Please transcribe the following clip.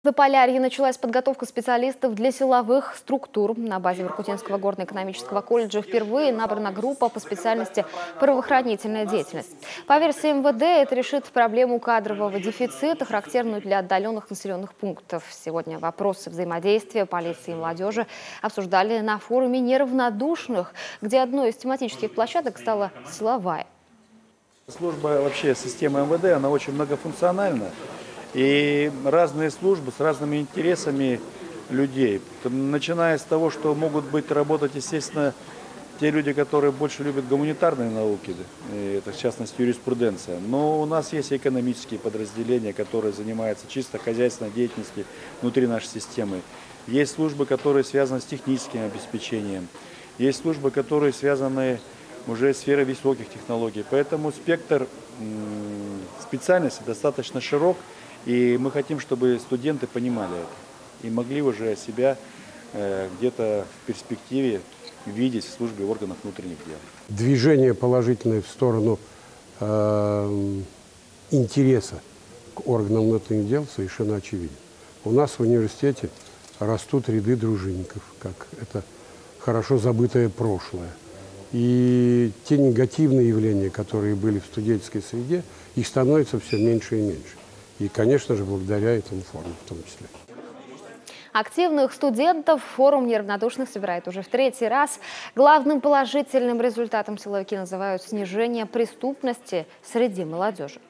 Заполярье началась подготовка специалистов для силовых структур. На базе Воркутинского горно-экономического колледжа впервые набрана группа по специальности правоохранительная деятельность. По версии МВД, это решит проблему кадрового дефицита, характерную для отдаленных населенных пунктов. Сегодня вопросы взаимодействия полиции и молодежи обсуждали на форуме неравнодушных, где одной из тематических площадок стала силовая. Служба, вообще система МВД, она очень многофункциональна. И разные службы с разными интересами людей. Начиная с того, что могут быть работать, естественно, те люди, которые больше любят гуманитарные науки, это в частности юриспруденция. Но у нас есть экономические подразделения, которые занимаются чисто хозяйственной деятельностью внутри нашей системы. Есть службы, которые связаны с техническим обеспечением. Есть службы, которые связаны уже с сферой высоких технологий. Поэтому спектр специальностей достаточно широк. И мы хотим, чтобы студенты понимали это и могли уже себя где-то в перспективе видеть в службе органов внутренних дел. Движение положительное в сторону интереса к органам внутренних дел совершенно очевидно. У нас в университете растут ряды дружинников, как это хорошо забытое прошлое. И те негативные явления, которые были в студенческой среде, их становится все меньше и меньше. И, конечно же, благодаря этому форуму в том числе. Активных студентов форум неравнодушных собирает уже в третий раз. Главным положительным результатом силовики называют снижение преступности среди молодежи.